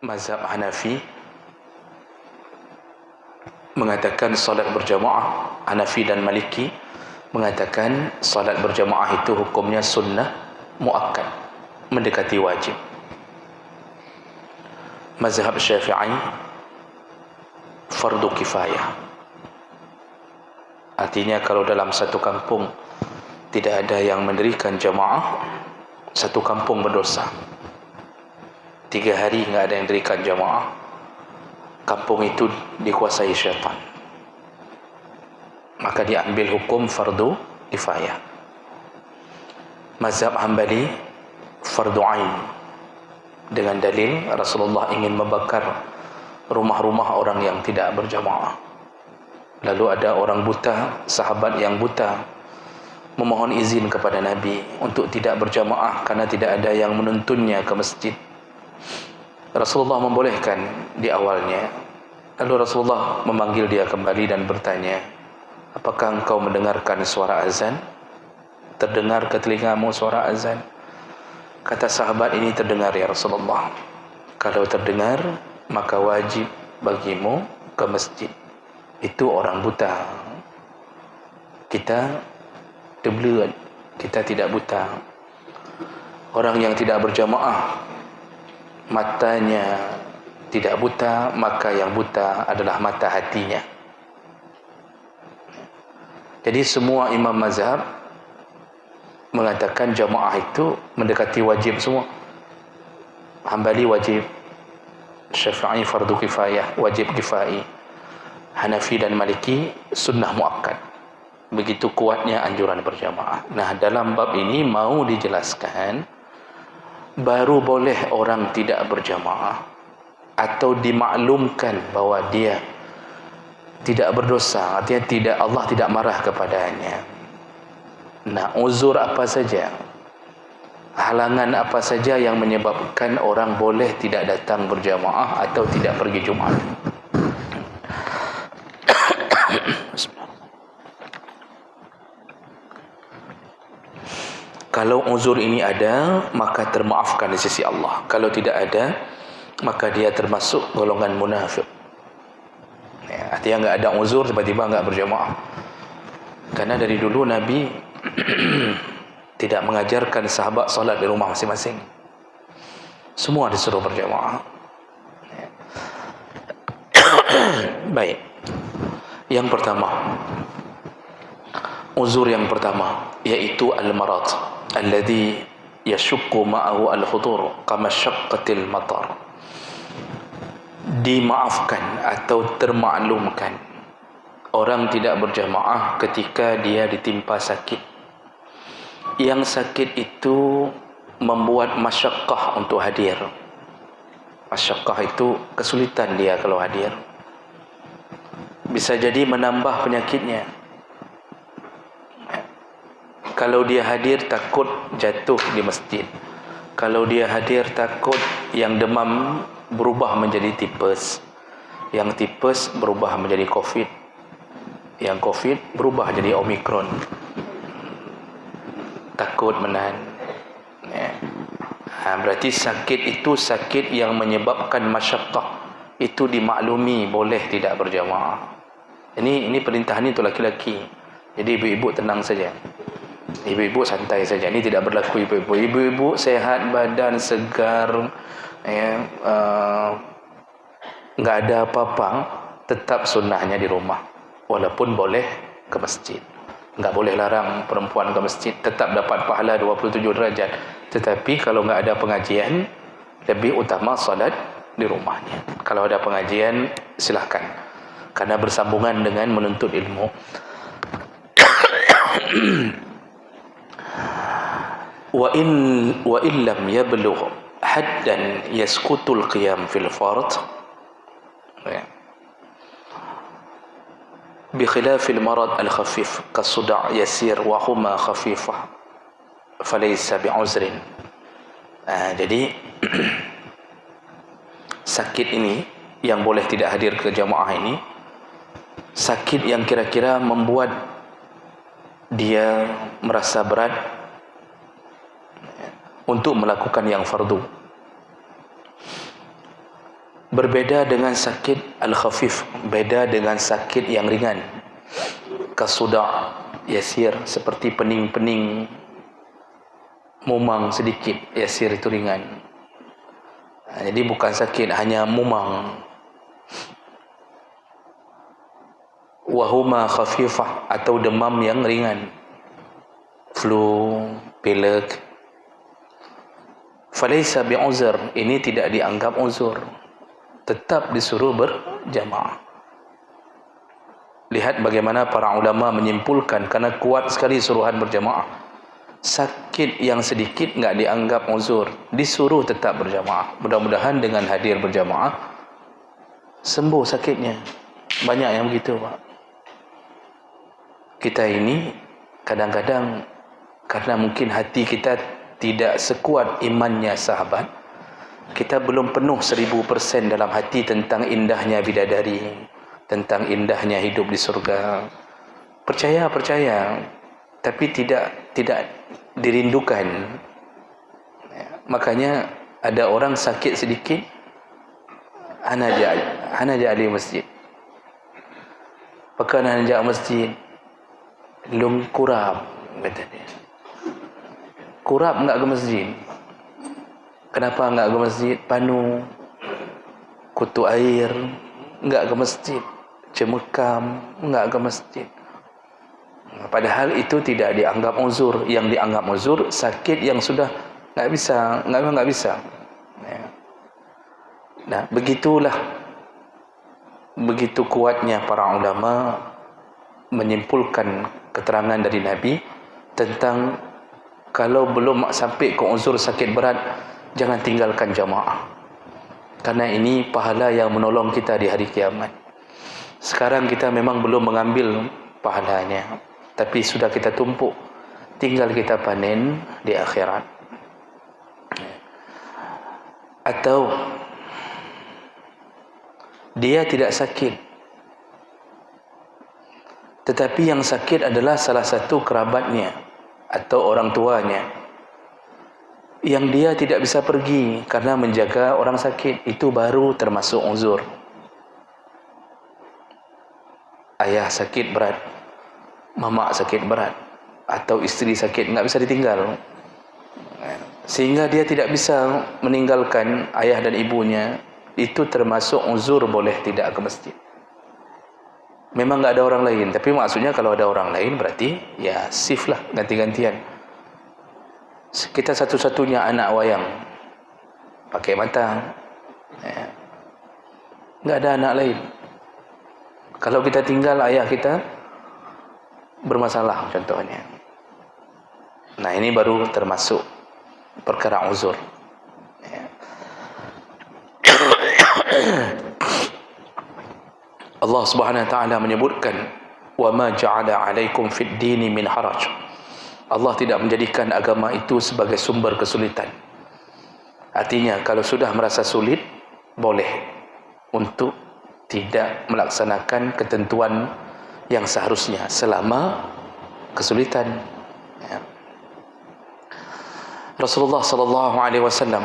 mazhab Hanafi mengatakan salat berjamaah. Hanafi dan Maliki mengatakan salat berjamaah itu hukumnya sunnah muakkad, mendekati wajib. Mazhab Syafi'i fardu kifayah, artinya kalau dalam satu kampung tidak ada yang mendirikan jamaah, satu kampung berdosa. 3 hari enggak ada yang dirikan jamaah, kampung itu dikuasai syaitan, maka diambil hukum fardu kifayah. Mazhab Hambali fardu ain, dengan dalil Rasulullah ingin membakar rumah-rumah orang yang tidak berjamaah. Lalu ada orang buta, sahabat yang buta, memohon izin kepada Nabi untuk tidak berjamaah karena tidak ada yang menuntunnya ke masjid. Rasulullah membolehkan di awalnya. Lalu Rasulullah memanggil dia kembali dan bertanya, apakah engkau mendengarkan suara azan? Terdengar ke telingamu suara azan? Kata sahabat, ini terdengar ya Rasulullah. Kalau terdengar, maka wajib bagimu ke masjid. Itu orang buta. Kita tebelut, kita tidak buta. Orang yang tidak berjamaah, matanya tidak buta, maka yang buta adalah mata hatinya. Jadi semua imam mazhab mengatakan jamaah itu mendekati wajib semua. Hambali wajib, Syafi'i fardu kifayah, wajib kifai. Hanafi dan Maliki sunnah muakkad. Begitu kuatnya anjuran berjamaah. Nah, dalam bab ini mau dijelaskan, baru boleh orang tidak berjamaah atau dimaklumkan bahwa dia tidak berdosa, artinya tidak, Allah tidak marah kepadanya. Nah, uzur apa saja, halangan apa saja yang menyebabkan orang boleh tidak datang berjamaah atau tidak pergi Jumat. Kalau uzur ini ada, maka termaafkan di sisi Allah. Kalau tidak ada, maka dia termasuk golongan munafik. Ya, artinya enggak ada uzur, tiba-tiba enggak berjamaah. Karena dari dulu Nabi tidak mengajarkan sahabat solat di rumah masing-masing. Semua disuruh berjamaah. Ya. Baik. Yang pertama, uzur yang pertama yaitu al-marad alladhi yashukku ma'ahu al-hudur kama syaqqatil matar. Dimaafkan atau termaklumkan orang tidak berjamaah ketika dia ditimpa sakit. Yang sakit itu membuat masyaqqah untuk hadir. Masyaqqah itu kesulitan dia kalau hadir. Bisa jadi menambah penyakitnya. Kalau dia hadir takut jatuh di masjid. Kalau dia hadir takut yang demam berubah menjadi tipes. Yang tipes berubah menjadi COVID. Yang COVID berubah jadi Omikron. Takut menahan. Ya. Berarti sakit itu sakit yang menyebabkan masyaqqah. Itu dimaklumi boleh tidak berjamaah. Ini perintah ini untuk laki-laki. Jadi ibu-ibu tenang saja. Ibu-ibu santai saja. Ini tidak berlaku ibu-ibu. Ibu-ibu sehat badan, segar, ya, enggak ada apa-apa, tetap sunnahnya di rumah. Walaupun boleh ke masjid. Enggak boleh larang perempuan ke masjid, tetap dapat pahala 27 derajat. Tetapi kalau enggak ada pengajian, lebih utama salat di rumahnya. Kalau ada pengajian, silakan. Karena bersambungan dengan menuntut ilmu. Wa in lam yablugh haddan yaskutul qiyam fil fard bi khilaf al marad al khafif ka suda' yasir wa huma khafifah falaysa bi uzrin. Jadi sakit ini yang boleh tidak hadir ke jamaah ini, sakit yang kira-kira membuat dia merasa berat untuk melakukan yang fardu. Berbeda dengan sakit al-khafif, beda dengan sakit yang ringan. Kasuda' yasir, seperti pening-pening, mumang sedikit, yasir itu ringan. Jadi bukan sakit, hanya mumang. Wahuma khafifah, atau demam yang ringan, flu, pilek. Falaysa bi'uzr, ini tidak dianggap uzur, tetap disuruh berjamaah. Lihat bagaimana para ulama menyimpulkan, karena kuat sekali suruhan berjamaah. Sakit yang sedikit enggak dianggap uzur, disuruh tetap berjamaah. Mudah-mudahan dengan hadir berjamaah sembuh sakitnya. Banyak yang begitu, Pak. Kita ini kadang-kadang karena mungkin hati kita tidak sekuat imannya sahabat, kita belum penuh 1000% dalam hati tentang indahnya bidadari, tentang indahnya hidup di surga. Percaya, tapi tidak dirindukan. Makanya ada orang sakit sedikit, ana ja'ali masjid. Pekan ana ja'a masjid, lung kurap, kata dia. Kurap enggak ke masjid. Kenapa enggak ke masjid? Panu, kutu air, enggak ke masjid. Cemekam, enggak ke masjid. Padahal itu tidak dianggap uzur. Yang dianggap uzur sakit yang sudah enggak bisa. Nah, begitulah, begitu kuatnya para ulama menyimpulkan keterangan dari Nabi tentang kalau belum sampai ke uzur sakit berat, jangan tinggalkan jamaah, karena ini pahala yang menolong kita di hari kiamat. Sekarang kita memang belum mengambil pahalanya, tapi sudah kita tumpuk, tinggal kita panen di akhirat. Atau dia tidak sakit, tetapi yang sakit adalah salah satu kerabatnya atau orang tuanya, yang dia tidak bisa pergi karena menjaga orang sakit, itu baru termasuk uzur. Ayah sakit berat, mamak sakit berat, atau isteri sakit, enggak bisa ditinggal, sehingga dia tidak bisa meninggalkan ayah dan ibunya, itu termasuk uzur, boleh tidak ke masjid. Memang enggak ada orang lain, tapi maksudnya kalau ada orang lain berarti ya shift lah, ganti-gantian. Kita satu-satunya anak wayang pakai mata, enggak ada anak lain. Kalau kita tinggal, ayah kita bermasalah contohnya. Nah, ini baru termasuk perkara uzur. Allah Subhanahu wa taala menyebutkan, wa ma ja'ala 'alaikum fid dini min haraj. Allah tidak menjadikan agama itu sebagai sumber kesulitan. Artinya kalau sudah merasa sulit, boleh untuk tidak melaksanakan ketentuan yang seharusnya selama kesulitan. Rasulullah sallallahu alaihi wasallam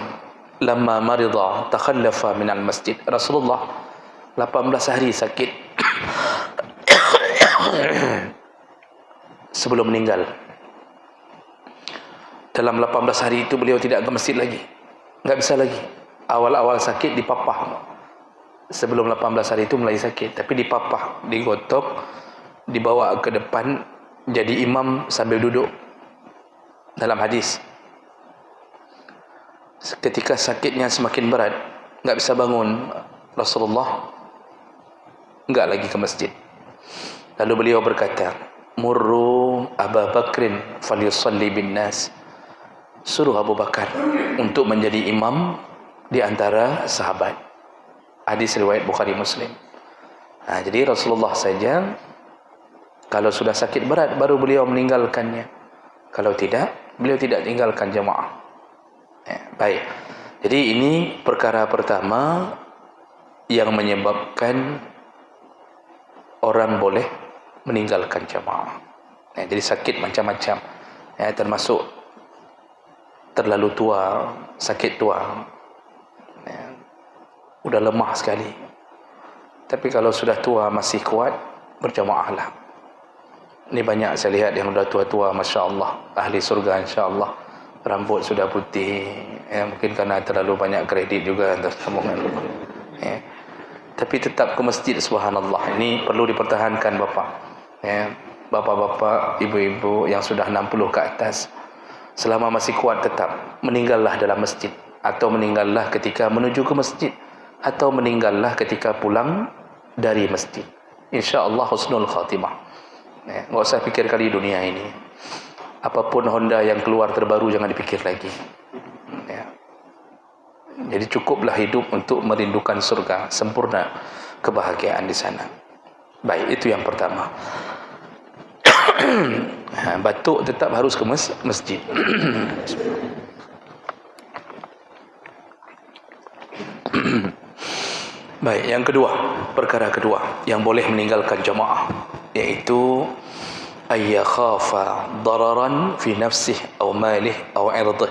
lamma marida takhallafa min al-masjid. Rasulullah 18 hari sakit sebelum meninggal. Dalam 18 hari itu beliau tidak ke masjid lagi, enggak bisa lagi. Awal-awal sakit dipapah. Sebelum 18 hari itu mulai sakit, tapi dipapah, digotok, dibawa ke depan jadi imam sambil duduk. Dalam hadis, ketika sakitnya semakin berat, enggak bisa bangun, Rasulullah enggak lagi ke masjid. Lalu beliau berkata, murru Abu Bakrin falyusalli bin nas. Suruh Abu Bakar untuk menjadi imam di antara sahabat. Hadis riwayat Bukhari Muslim. Nah, jadi Rasulullah saja kalau sudah sakit berat baru beliau meninggalkannya. Kalau tidak, beliau tidak tinggalkan jamaah. Baik. Jadi ini perkara pertama yang menyebabkan orang boleh meninggalkan jamaah. Jadi sakit macam-macam, termasuk terlalu tua, sakit tua, udah lemah sekali. Tapi kalau sudah tua masih kuat, berjamaahlah. Ini banyak saya lihat yang sudah tua-tua, Masya Allah, ahli surga Insya Allah. Rambut sudah putih, ya, mungkin karena terlalu banyak kredit juga untuk sambungan rumah, ya. Tapi tetap ke masjid, subhanallah. Ini perlu dipertahankan Bapak, ya. Bapak-bapak, ibu-ibu yang sudah 60 ke atas, selama masih kuat tetap meninggallah dalam masjid, atau meninggallah ketika menuju ke masjid, atau meninggallah ketika pulang dari masjid. InsyaAllah husnul khatimah. Ya, nggak usah pikir kali dunia ini. Apapun Honda yang keluar terbaru jangan dipikir lagi. Ya. Jadi cukuplah hidup untuk merindukan surga, sempurna kebahagiaan di sana. Baik, itu yang pertama. Batuk tetap harus ke masjid. Baik, yang kedua, perkara kedua yang boleh meninggalkan jamaah, yaitu ayyakhafa dararan fi nafsih atau malih atau irdih.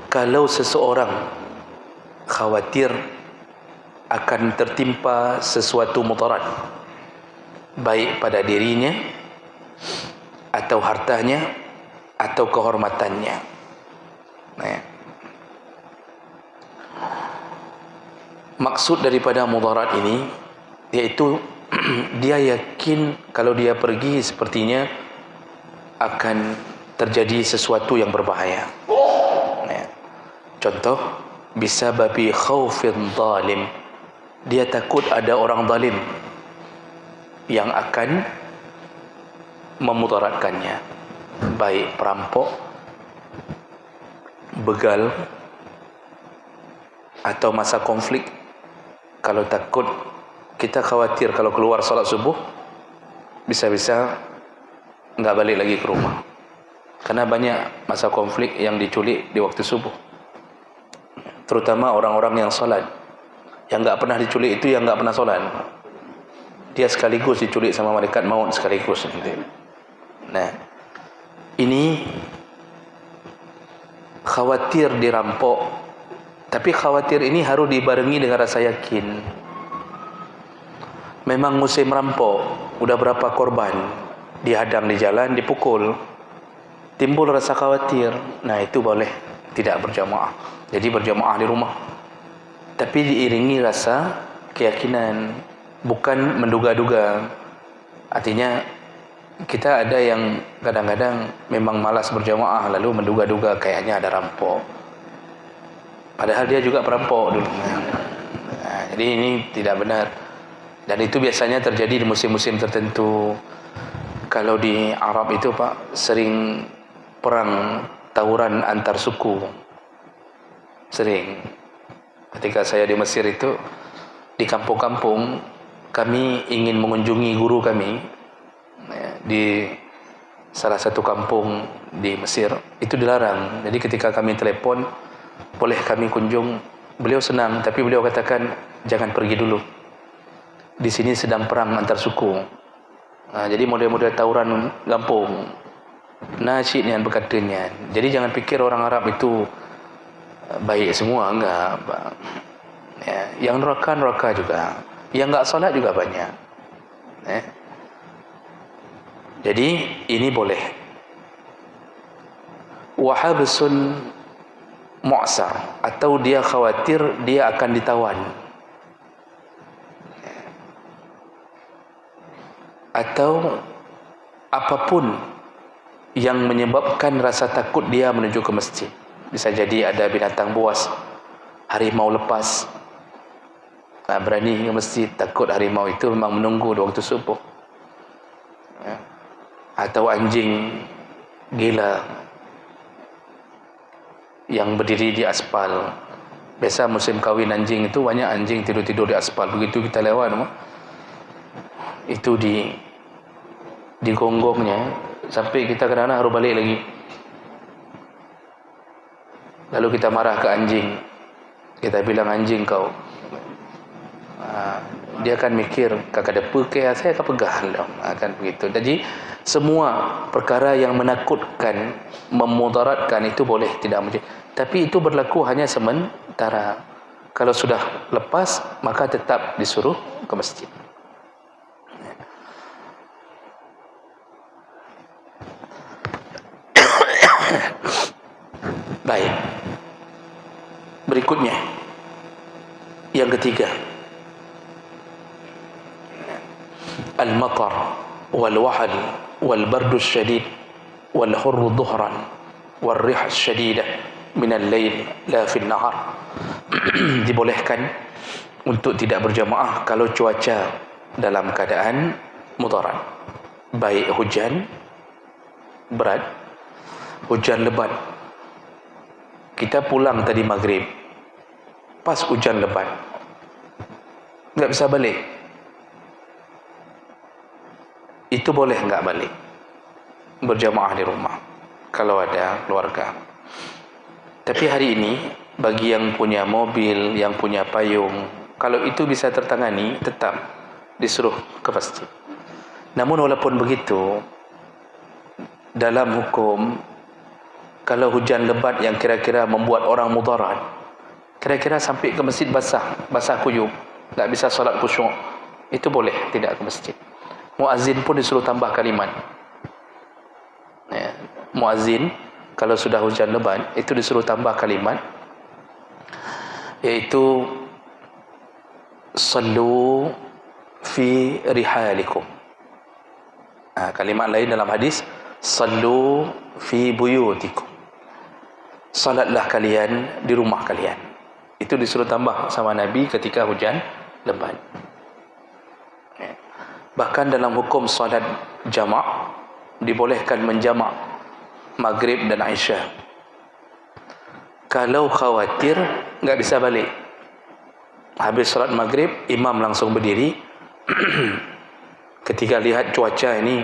Kalau seseorang khawatir akan tertimpa sesuatu mudarat, baik pada dirinya atau hartanya atau kehormatannya. Nah, maksud daripada mudarat ini yaitu dia yakin kalau dia pergi sepertinya akan terjadi sesuatu yang berbahaya. Nah, contoh, bisa babi khaufin zalim, dia takut ada orang zalim yang akan memudaratkannya, baik perampok, begal, atau masa konflik. Kalau takut, kita khawatir kalau keluar salat subuh bisa-bisa nggak balik lagi ke rumah, karena banyak masa konflik yang diculik di waktu subuh, terutama orang-orang yang salat. Yang nggak pernah diculik itu yang nggak pernah salat, dia sekaligus diculik sama malaikat maut sekaligus. Nah, ini khawatir dirampok, tapi khawatir ini harus dibarengi dengan rasa yakin. Memang musim rampok, udah berapa korban dihadang di jalan, dipukul, timbul rasa khawatir. Nah, itu boleh tidak berjamaah, jadi berjamaah di rumah, tapi diiringi rasa keyakinan, bukan menduga-duga. Artinya kita ada yang kadang-kadang memang malas berjamaah lalu menduga-duga kayaknya ada rampok, padahal dia juga perampok dulu. Nah, jadi ini tidak benar. Dan itu biasanya terjadi di musim-musim tertentu. Kalau di Arab itu Pak, sering perang tawuran antar suku. Sering. Ketika saya di Mesir itu, di kampung-kampung, kami ingin mengunjungi guru kami di salah satu kampung di Mesir, itu dilarang. Jadi ketika kami telepon, boleh kami kunjung, beliau senang, tapi beliau katakan jangan pergi dulu, di sini sedang perang antar suku. Nah, jadi model-model tawuran kampung, nasyid yang berkatanya. Jadi jangan pikir orang Arab itu baik semua, enggak. Ya, yang neraka juga, yang enggak salat juga banyak. Jadi ini boleh. Wahabsun mu'sar, atau dia khawatir dia akan ditawan, atau apapun yang menyebabkan rasa takut dia menuju ke masjid. Bisa jadi ada binatang buas, harimau lepas, berani ke masjid, takut harimau itu memang menunggu di waktu subuh, ya. Atau anjing gila yang berdiri di aspal. Biasa musim kawin anjing itu banyak anjing tidur-tidur di aspal. Begitu kita lewat, itu digonggongnya sampai kita kadang-kadang harus balik lagi. Lalu kita marah ke anjing, kita bilang, anjing kau, dia akan mikir kakak depa ke saya akan pegang dong, akan begitu. Jadi semua perkara yang menakutkan, memudaratkan itu boleh, tidak mesti. Tapi itu berlaku hanya sementara. Kalau sudah lepas, maka tetap disuruh ke masjid. Baik. Berikutnya, yang ketiga, al-matar wal-wahal wal-bardu syadid wal-hurru dhuhran wal-rih syadidah min al-lail la fi an-nahar. Dibolehkan untuk tidak berjamaah kalau cuaca dalam keadaan mudarat, baik hujan berat, hujan lebat. Kita pulang tadi maghrib, pas hujan lebat, nggak bisa balik. Itu boleh nggak balik, berjamaah di rumah kalau ada keluarga. Tapi hari ini bagi yang punya mobil, yang punya payung, kalau itu bisa tertangani, tetap disuruh ke masjid. Namun walaupun begitu, dalam hukum, kalau hujan lebat yang kira-kira membuat orang mudarat, kira-kira sampai ke masjid basah kuyup, tak bisa solat khusyuk, itu boleh tidak ke masjid. Muazzin pun disuruh tambah kalimat. Ya, muazzin kalau sudah hujan lebat itu disuruh tambah kalimat, yaitu sallu fi rihalikum. Kalimat lain dalam hadis, sallu fi buyutikum. Salatlah kalian di rumah kalian. Itu disuruh tambah sama Nabi ketika hujan lebat. Bahkan dalam hukum salat jamak, dibolehkan menjamak maghrib dan isya. Kalau khawatir nggak bisa balik, habis salat maghrib imam langsung berdiri. Ketika lihat cuaca ini,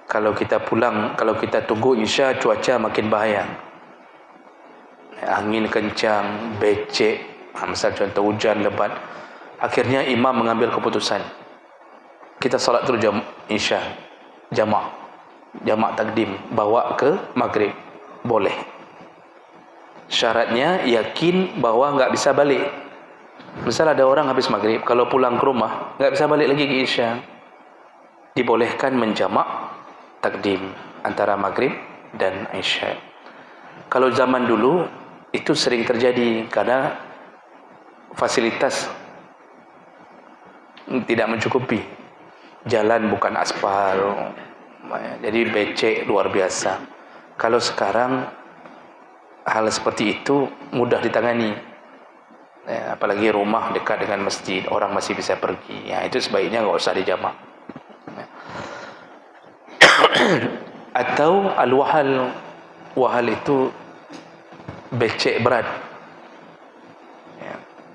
kalau kita pulang, kalau kita tunggu isya, cuaca makin bahaya, angin kencang, becek, misal contoh hujan lebat. Akhirnya imam mengambil keputusan, kita salat terus isya jamak takdim, bawa ke maghrib, boleh. Syaratnya yakin bahwa nggak bisa balik. Misal ada orang habis maghrib, kalau pulang ke rumah nggak bisa balik lagi ke isya, dibolehkan menjamak takdim antara maghrib dan isya. Kalau zaman dulu itu sering terjadi karena fasilitas tidak mencukupi, jalan bukan aspal, jadi becek luar biasa. Kalau sekarang hal seperti itu mudah ditangani, apalagi rumah dekat dengan masjid, orang masih bisa pergi, ya itu sebaiknya nggak usah dijamak. Atau al-wahal, wahal itu becek berat,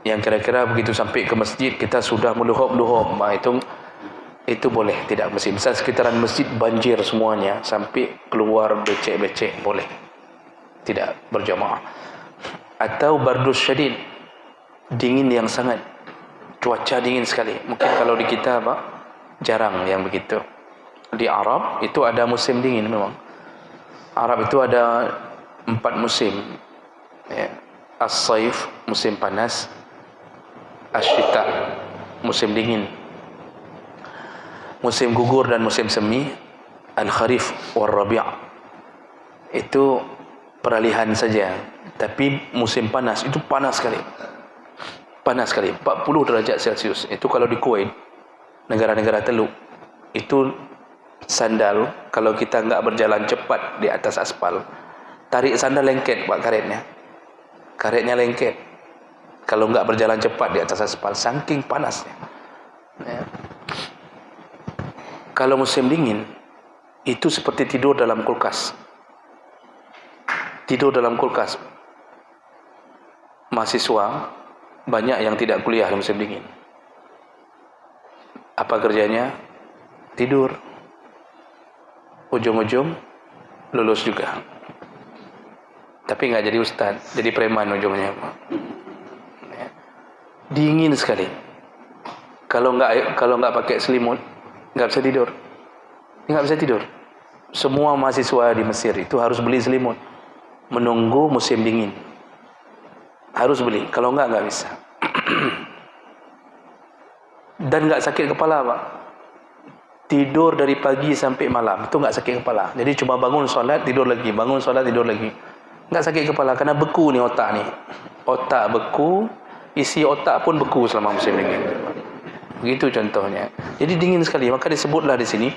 yang kira-kira begitu sampai ke masjid kita sudah meluhop-luhop, itu boleh tidak masjid. Misal sekitaran masjid banjir semuanya, sampai keluar becek-becek, boleh tidak berjamaah. Atau bardus syadid, dingin yang sangat, cuaca dingin sekali. Mungkin kalau di kita jarang yang begitu. Di Arab itu ada musim dingin memang. Arab itu ada 4 musim, as-saif musim panas, asy-syita musim dingin, musim gugur dan musim semi, al-kharif war-rabi' itu peralihan saja. Tapi musim panas itu panas sekali, 40 derajat Celcius. Itu kalau di Kuwait, negara-negara Teluk, itu sandal kalau kita nggak berjalan cepat di atas aspal, tarik sandal lengket buat karetnya lengket kalau nggak berjalan cepat di atas aspal, saking panasnya. Kalau musim dingin itu seperti tidur dalam kulkas. Mahasiswa banyak yang tidak kuliah di musim dingin. Apa kerjanya? Tidur. Ujung-ujung lulus juga, tapi nggak jadi ustaz, jadi preman ujungnya. Dingin sekali. Kalau nggak pakai selimut nggak bisa tidur. Semua mahasiswa di Mesir itu harus beli selimut, menunggu musim dingin. Harus beli, kalau enggak bisa. Dan enggak sakit kepala, Pak. Tidur dari pagi sampai malam, itu enggak sakit kepala. Jadi cuma bangun solat, tidur lagi, bangun solat, tidur lagi. Enggak sakit kepala, karena beku ni otak ni. Otak beku, isi otak pun beku selama musim dingin. Begitu contohnya. Jadi dingin sekali, maka disebutlah di sini,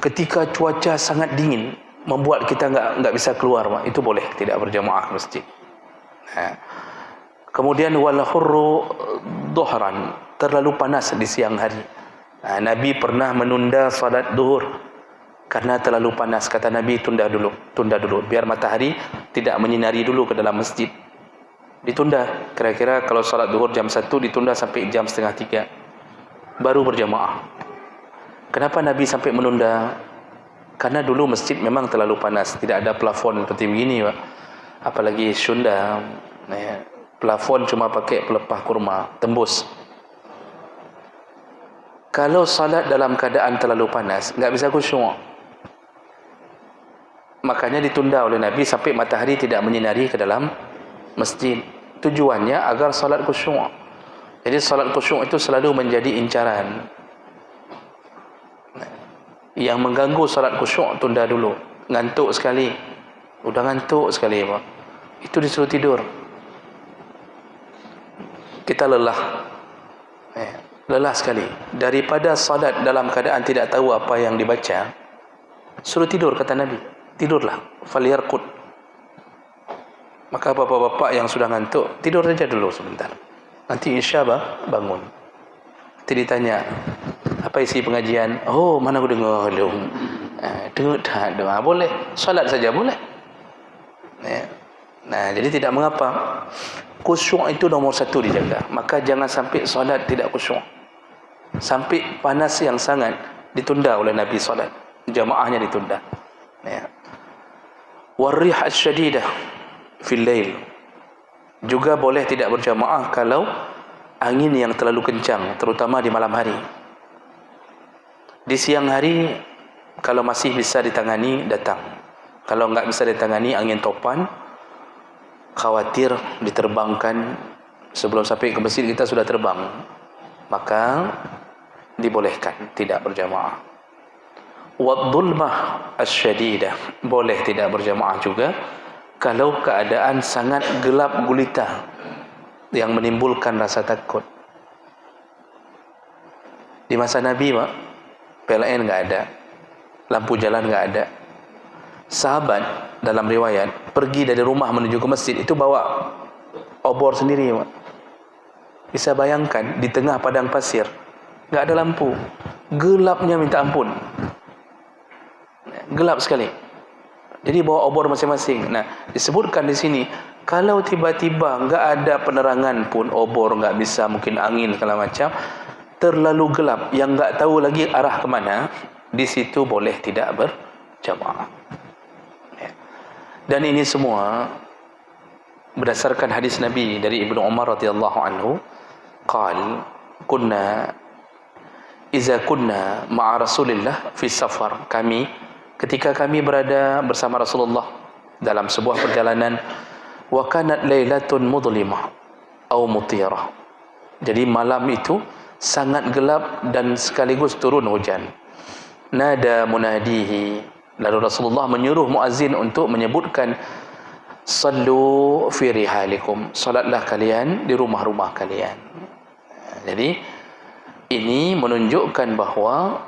ketika cuaca sangat dingin, membuat kita enggak bisa keluar, Pak. Itu boleh tidak berjamaah ke masjid. Kemudian wal hurru dhuhran, terlalu panas di siang hari. Nabi pernah menunda salat zuhur karena terlalu panas. Kata Nabi, tunda dulu biar matahari tidak menyinari dulu ke dalam masjid. Ditunda, kira-kira kalau salat zuhur jam 1 ditunda sampai jam setengah 3 baru berjamaah. Kenapa Nabi sampai menunda? Karena dulu masjid memang terlalu panas, tidak ada plafon seperti begini, Pak. Apalagi Sunda, plafon cuma pakai pelepah kurma, tembus. Kalau salat dalam keadaan terlalu panas, enggak bisa khusyuk. Makanya ditunda oleh Nabi sampai matahari tidak menyinari ke dalam masjid. Tujuannya agar salat khusyuk. Jadi salat khusyuk itu selalu menjadi incaran. Yang mengganggu salat khusyuk tunda dulu. Ngantuk sekali. Udah ngantuk sekali, Pak. Itu disuruh tidur. Kita lelah. Lelah sekali. Daripada salat dalam keadaan tidak tahu apa yang dibaca, suruh tidur, kata Nabi. Tidurlah. Falyarqud. Maka bapak-bapak yang sudah ngantuk, tidur saja dulu sebentar. Nanti insya Allah bangun. Nanti ditanya, apa isi pengajian? Oh, mana aku dengar dong. Dengar tak? Dengar. Boleh. Salat saja boleh. Nah, jadi tidak mengapa. Khusyuk itu nomor 1 dijaga. Maka jangan sampai salat tidak khusyuk. Sampai panas yang sangat ditunda oleh Nabi salat. Jamaahnya ditunda. Warrih asyadidah fil lail. Juga boleh tidak berjamaah kalau angin yang terlalu kencang, terutama di malam hari. Di siang hari kalau masih bisa ditangani, datang. Kalau enggak bisa ditangani, angin topan, khawatir diterbangkan, sebelum sampai ke masjid kita sudah terbang, maka dibolehkan tidak berjamaah. Wadhulmah asyadidah, boleh tidak berjamaah juga kalau keadaan sangat gelap gulita yang menimbulkan rasa takut. Di masa Nabi, Pak, PLN enggak ada, lampu jalan enggak ada. Sahabat dalam riwayat pergi dari rumah menuju ke masjid itu bawa obor sendiri, Pak. Bisa bayangkan di tengah padang pasir, enggak ada lampu, gelapnya minta ampun, gelap sekali. Jadi bawa obor masing-masing. Nah, disebutkan di sini, kalau tiba-tiba enggak ada penerangan pun, obor enggak bisa, mungkin angin segala macam, terlalu gelap, yang enggak tahu lagi arah ke mana, di situ boleh tidak berjamaah. Dan ini semua berdasarkan hadis Nabi dari Ibnu Umar radhiyallahu anhu, qal kunna iza kunna ma'a Rasulillah fi safar, ketika kami berada bersama Rasulullah dalam sebuah perjalanan, wa kanat lailatun mudlimah atau mutirah, jadi malam itu sangat gelap dan sekaligus turun hujan. Nada munadihi, lalu Rasulullah menyuruh muazzin untuk menyebutkan, sallu fi rihalikum, salatlah kalian di rumah-rumah kalian. Jadi ini menunjukkan bahawa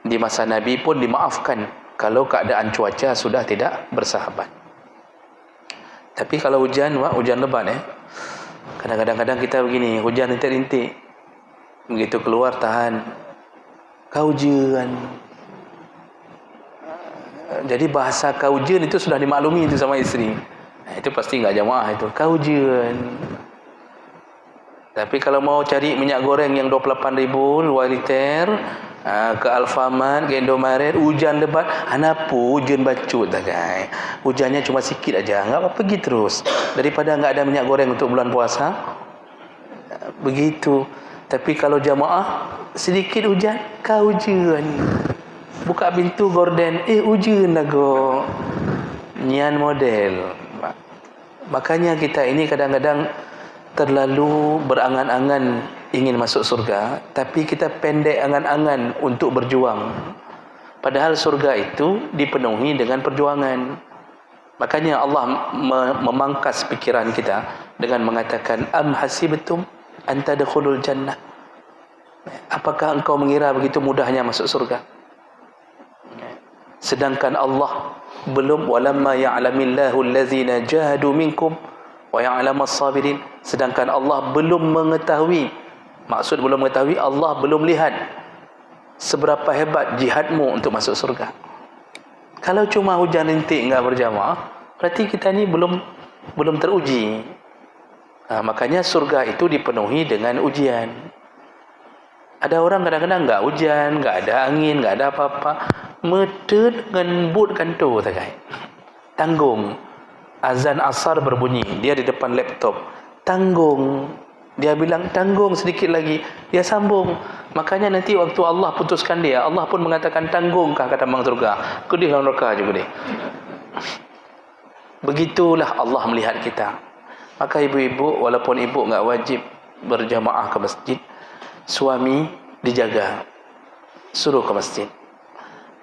di masa Nabi pun dimaafkan kalau keadaan cuaca sudah tidak bersahabat. Tapi kalau hujan, Pak, hujan lebat, kadang-kadang kita begini, hujan rintik-rintik, begitu keluar tahan, kaujian. Jadi bahasa kaujian itu sudah dimaklumi itu sama isteri. Itu pasti enggak jamaah itu, kaujian. Tapi kalau mau cari minyak goreng yang 28.000 2 liter, ke Alfamart, ke Indomaret, hujan lebat, hanapu hujan bacut dah, guys. Hujannya cuma sikit aja, enggak apa pergi terus. Daripada enggak ada minyak goreng untuk bulan puasa. Begitu. Tapi kalau jamaah sedikit hujan, kaujian. Buka pintu gorden, hujan lagu. Nyan model. Makanya kita ini kadang-kadang terlalu berangan-angan ingin masuk surga, tapi kita pendek angan-angan untuk berjuang. Padahal surga itu dipenuhi dengan perjuangan. Makanya Allah memangkas pikiran kita dengan mengatakan, am hasibtum an tadkhulul jannah. Apakah engkau mengira begitu mudahnya masuk surga? Sedangkan Allah belum, walamma ya'lamillahu allazina jahadu minkum wa ya'lamas sabirin. Sedangkan Allah belum mengetahui, maksud belum mengetahui, Allah belum lihat seberapa hebat jihadmu untuk masuk surga. Kalau cuma hujan rintik enggak berjamaah, berarti kita ni belum teruji. Makanya surga itu dipenuhi dengan ujian. Ada orang kadang-kadang enggak hujan, enggak ada angin, enggak ada apa-apa, mete dengan boot kantor saja. Tanggung. Azan asar berbunyi, dia di depan laptop. Tanggung. Dia bilang tanggung sedikit lagi, dia sambung. Makanya nanti waktu Allah putuskan dia, Allah pun mengatakan tanggungkah kata bang surga. Kedih dalam neraka juga dia. Begitulah Allah melihat kita. Maka ibu-ibu, walaupun ibu enggak wajib berjamaah ke masjid, suami dijaga, suruh ke masjid.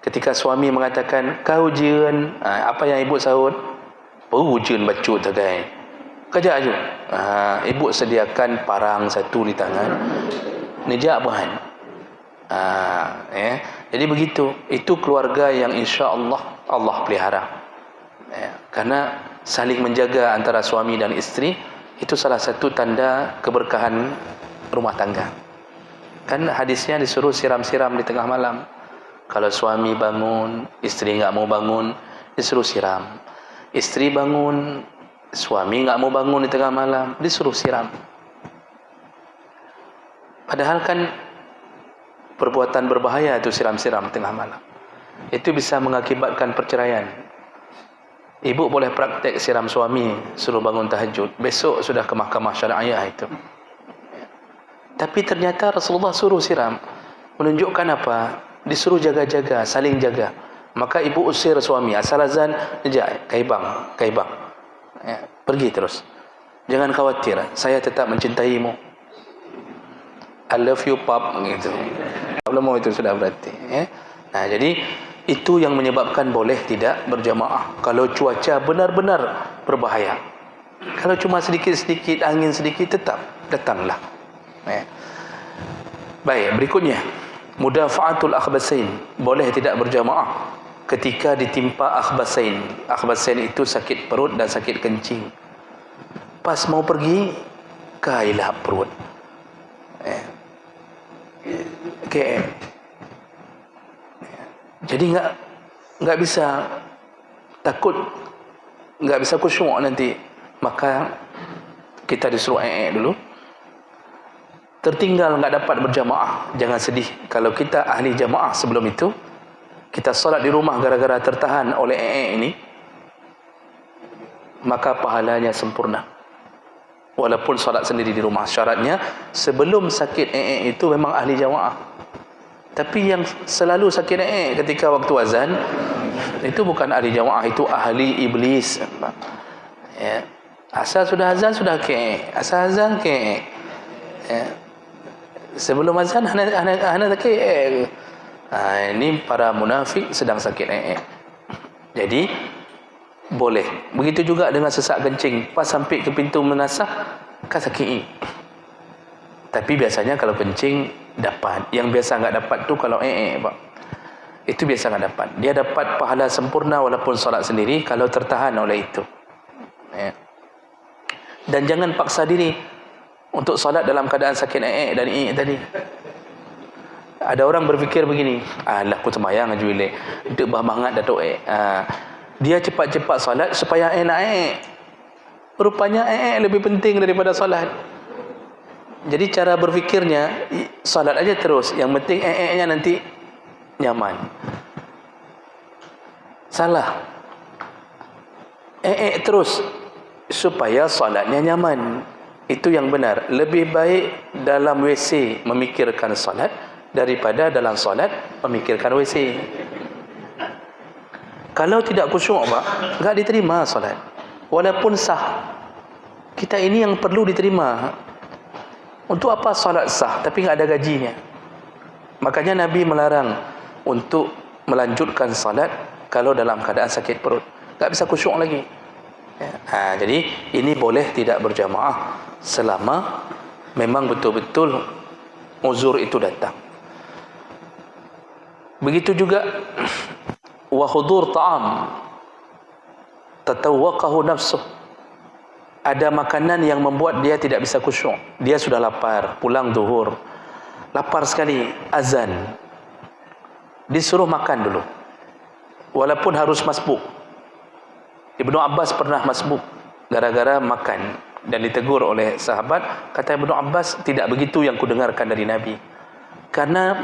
Ketika suami mengatakan kau ujian, apa yang ibu sahut? Ujian bacut tagai. Kerja aja. Ibu sediakan parang satu di tangan. Nejak bahan. Jadi begitu. Itu keluarga yang insya-Allah Allah pelihara. Karena saling menjaga antara suami dan isteri itu salah satu tanda keberkahan rumah tangga. Kan hadisnya disuruh siram-siram di tengah malam. Kalau suami bangun, isteri enggak mau bangun, disuruh siram. Isteri bangun, suami enggak mau bangun di tengah malam, disuruh siram. Padahal kan perbuatan berbahaya itu siram-siram tengah malam. Itu bisa mengakibatkan perceraian. Ibu boleh praktek siram suami, suruh bangun tahajud. Besok sudah ke mahkamah syariah itu. Tapi ternyata Rasulullah suruh siram. Menunjukkan apa? Disuruh jaga-jaga, saling jaga. Maka ibu usir suami, asal azan, jejak, kaibang. Pergi terus. Jangan khawatir, saya tetap mencintaimu. I love you pap, gitu. Belum itu sudah berarti. Jadi itu yang menyebabkan boleh tidak berjamaah. Kalau cuaca benar-benar berbahaya. Kalau cuma sedikit-sedikit, angin sedikit, tetap datanglah. Baik, berikutnya. Mudafa'atul akhbasain. Boleh tidak berjamaah ketika ditimpa akhbasain. Akhbasain itu sakit perut dan sakit kencing. Pas mau pergi, kailah perut. Jadi enggak bisa, takut enggak bisa khusyuk nanti. Maka kita disuruh dulu. Tertinggal enggak dapat berjamaah, jangan sedih. Kalau kita ahli jamaah sebelum itu, kita solat di rumah gara-gara tertahan oleh ini, maka pahalanya sempurna. Walaupun solat sendiri di rumah, syaratnya sebelum sakit itu memang ahli jamaah. Tapi yang selalu sakit ketika waktu azan, itu bukan ahli jamaah, itu ahli iblis. Asal sudah azan sudah asal azan sebelum azan hana sakit. Ini para munafik sedang sakit Jadi boleh. Begitu juga dengan sesak kencing. Pas sampai ke pintu menasah, kan sakit. Tapi biasanya kalau kencing dapat. Yang biasa enggak dapat tu kalau Pak. Itu biasa enggak dapat. Dia dapat pahala sempurna walaupun solat sendiri kalau tertahan oleh itu. Dan jangan paksa diri untuk solat dalam keadaan sakit dan tadi. Ada orang berfikir begini, alah aku semayang aja boleh. Untuk bersemangat Datuk dia cepat-cepat solat supaya nak Rupanya lebih penting daripada solat. Jadi cara berfikirnya, solat aja terus, yang penting nya nanti nyaman. Salah. Terus supaya solatnya nyaman. Itu yang benar. Lebih baik dalam WC memikirkan solat daripada dalam solat memikirkan WC. Kalau tidak khusyuk Pak, enggak diterima solat. Walaupun sah. Kita ini yang perlu diterima. Untuk apa solat sah tapi enggak ada gajinya? Makanya Nabi melarang untuk melanjutkan salat kalau dalam keadaan sakit perut, tak bisa khusyuk lagi. Jadi ini boleh tidak berjamaah selama memang betul-betul uzur itu datang. Begitu juga wa hudur ta'am tatawaqahu nafsuh. Ada makanan yang membuat dia tidak bisa khusyuk. Dia sudah lapar, pulang zuhur, lapar sekali, azan, disuruh makan dulu walaupun harus masbuk. Ibnu Abbas pernah masbuk gara-gara makan dan ditegur oleh sahabat. Kata Ibnu Abbas, tidak begitu yang kudengarkan dari Nabi. Karena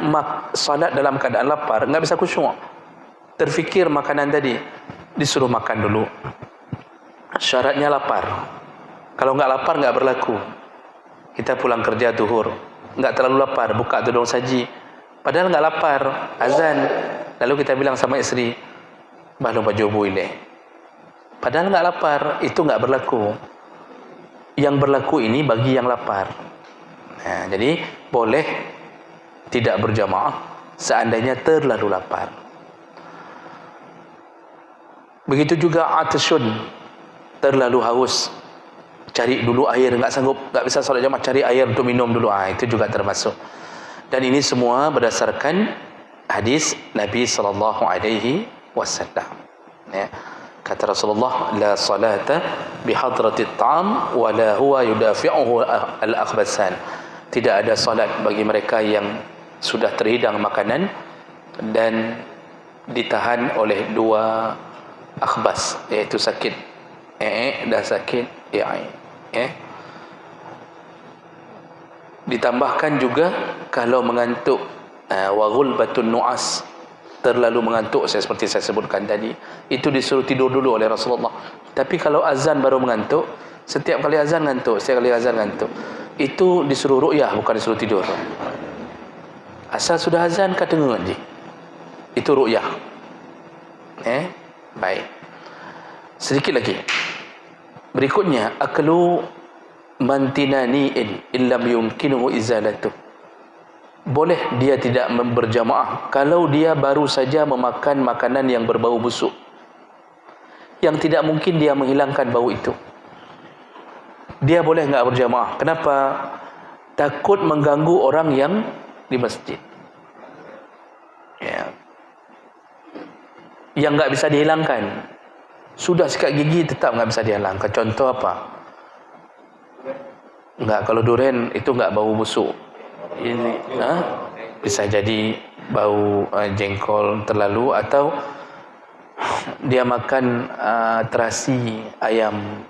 salat dalam keadaan lapar enggak bisa khusyuk. Terfikir makanan tadi, disuruh makan dulu. Syaratnya lapar. Kalau enggak lapar enggak berlaku. Kita pulang kerja zuhur, enggak terlalu lapar, buka tudung saji, padahal enggak lapar, azan, lalu kita bilang sama isteri, "Balu baju buile." Padahal enggak lapar, itu enggak berlaku. Yang berlaku ini bagi yang lapar. Jadi boleh tidak berjamaah seandainya terlalu lapar. Begitu juga atasyun, terlalu haus, cari dulu air, enggak sanggup, enggak bisa salat jamaah, cari air untuk minum dulu, itu juga termasuk. Dan ini semua berdasarkan hadis Nabi sallallahu alaihi wasallam. Kata Rasulullah, la salata bihadratit ta'am wa la huwa yudafi'uhu al-akhbasan. Tidak ada salat bagi mereka yang sudah terhidang makanan dan ditahan oleh dua akhbas, iaitu sakit dan sakit Ditambahkan juga kalau mengantuk, wa ghulbatun nu'as, terlalu mengantuk, seperti saya sebutkan tadi, itu disuruh tidur dulu oleh Rasulullah. Tapi kalau azan baru mengantuk, setiap kali azan ngantuk, itu disuruh ru'yah, bukan disuruh tidur. Asal sudah azan kata dengar je, itu ru'yah. Baik, sedikit lagi. Berikutnya, aklu mantinani'in illam yumkinuhu izalatuh. Boleh dia tidak berjamaah kalau dia baru saja memakan makanan yang berbau busuk, yang tidak mungkin dia menghilangkan bau itu. Dia boleh enggak berjamaah. Kenapa? Takut mengganggu orang yang di masjid. Yang enggak bisa dihilangkan. Sudah sikat gigi tetap enggak bisa dihilangkan. Contoh apa? Enggak, kalau durian itu enggak bau busuk. Ini bisa jadi bau jengkol terlalu, atau dia makan terasi ayam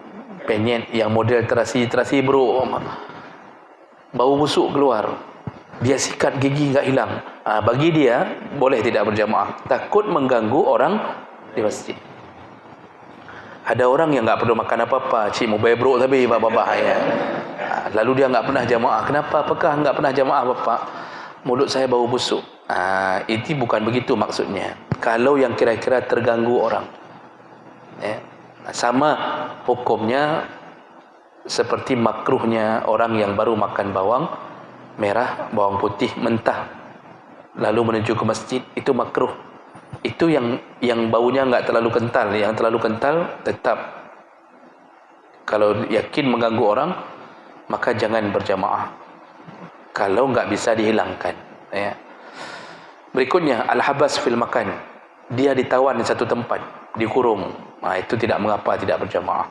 penyet yang model terasi bro, bau busuk keluar, dia sikat gigi enggak hilang. Bagi dia boleh tidak berjamaah, takut mengganggu orang di masjid. Ada orang yang enggak perlu makan apa-apa, cik mau bro tapi bahaya. Lalu dia enggak pernah jamaah. Kenapa? Apakah enggak pernah jamaah bapak? Mulut saya bau busuk. Itu bukan begitu maksudnya. Kalau yang kira-kira terganggu orang, sama hukumnya seperti makruhnya orang yang baru makan bawang merah, bawang putih mentah, lalu menuju ke masjid, itu makruh. Itu yang baunya enggak terlalu kental. Yang terlalu kental tetap, kalau yakin mengganggu orang, maka jangan berjamaah kalau enggak bisa dihilangkan. Berikutnya, al-habas fil makan, dia ditawan di satu tempat, dikurung, itu tidak mengapa tidak berjamaah.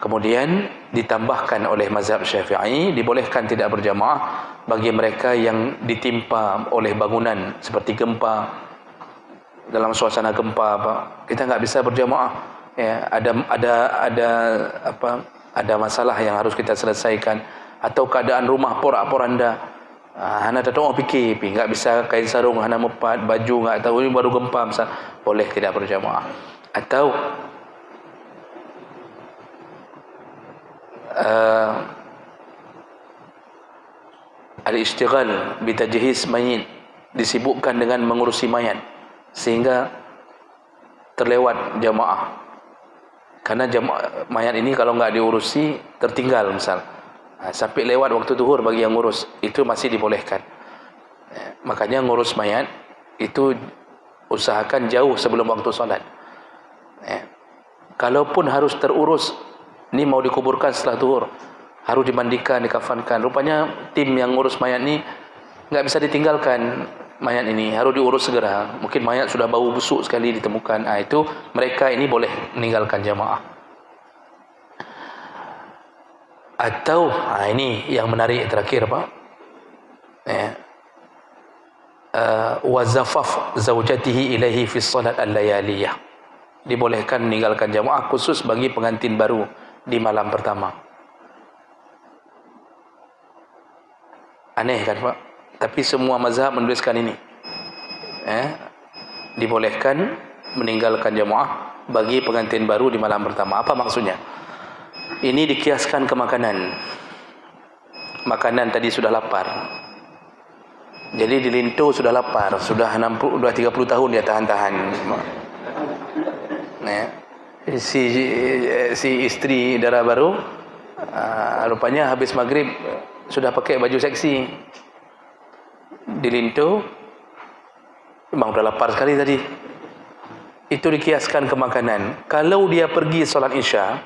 Kemudian ditambahkan oleh mazhab Syafi'i, dibolehkan tidak berjamaah bagi mereka yang ditimpa oleh bangunan seperti gempa. Dalam suasana gempa, kita enggak bisa berjamaah. Ada masalah yang harus kita selesaikan, atau keadaan rumah porak-poranda. Hana tak tahu fikir, enggak bisa kain sarung, hana mepat baju, enggak tahu ini baru gempa, misal, boleh tidak berjamaah. Atau al-ishtighal bi tajhiz mayit, disibukkan dengan mengurusi mayat sehingga terlewat jamaah. Karena mayat ini kalau nggak diurusi tertinggal misal, sampai lewat waktu zuhur bagi yang ngurus, itu masih dibolehkan. Makanya ngurus mayat itu usahakan jauh sebelum waktu solat. Kalaupun harus terurus, ini mau dikuburkan setelah zuhur, harus dimandikan, dikafankan. Rupanya tim yang ngurus mayat ini nggak bisa ditinggalkan. Mayat ini harus diurus segera. Mungkin mayat sudah bau busuk sekali ditemukan. Itu mereka ini boleh meninggalkan jamaah. Atau ini yang menarik terakhir Pak. Wazafaf zaujatihi ilaihi fi salat al-layaliyah. Dibolehkan meninggalkan jamaah khusus bagi pengantin baru di malam pertama. Aneh kan Pak? Tapi semua mazhab menuliskan ini. Dibolehkan meninggalkan jamaah bagi pengantin baru di malam pertama. Apa maksudnya? Ini dikiaskan ke makanan. Makanan tadi sudah lapar. Jadi di Linto sudah lapar, sudah 30 tahun dia tahan-tahan. Si istri darah baru rupanya habis maghrib sudah pakai baju seksi. Di Linto memang sudah lapar sekali tadi. Itu dikiaskan ke makanan. Kalau dia pergi solat Isya,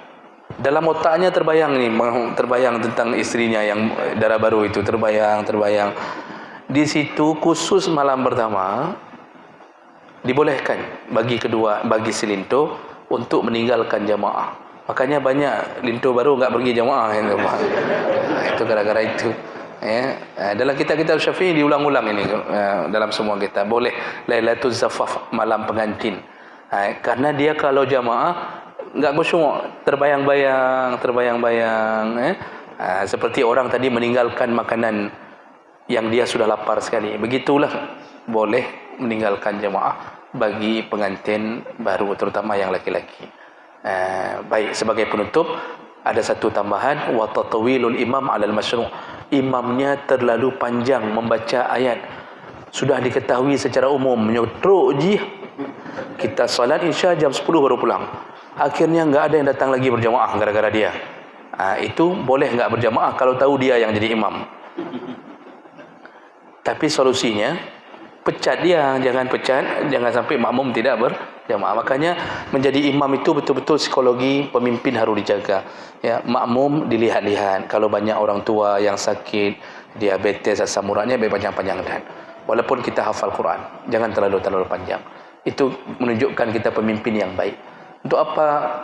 dalam otaknya terbayang tentang istrinya yang darah baru itu, terbayang. Di situ khusus malam pertama dibolehkan bagi si Linto untuk meninggalkan jamaah. Makanya banyak Linto baru enggak pergi jamaah itu gara-gara itu. Dalam kitab-kitab Syafi'i diulang-ulang ini dalam semua kitab. Boleh Lailatul Zafaf, malam pengantin. Karena dia kalau jamaah enggak khusyuk, terbayang-bayang. Seperti orang tadi meninggalkan makanan yang dia sudah lapar sekali. Begitulah boleh meninggalkan jamaah bagi pengantin baru, terutama yang laki-laki. Baik, sebagai penutup ada satu tambahan, wa tatwilul imam 'alal masyru'. Imamnya terlalu panjang membaca ayat. Sudah diketahui secara umum, menyetruk je. Kita salat Isya jam 10 baru pulang. Akhirnya enggak ada yang datang lagi berjamaah gara-gara dia. Itu boleh enggak berjamaah kalau tahu dia yang jadi imam. Tapi solusinya pecat dia, jangan sampai makmum tidak berjamaah. Makanya menjadi imam itu betul-betul psikologi pemimpin harus dijaga. Makmum dilihat-lihat. Kalau banyak orang tua yang sakit, diabetes, asam uratnya panjang-panjang. Walaupun kita hafal Quran, jangan terlalu panjang. Itu menunjukkan kita pemimpin yang baik. Untuk apa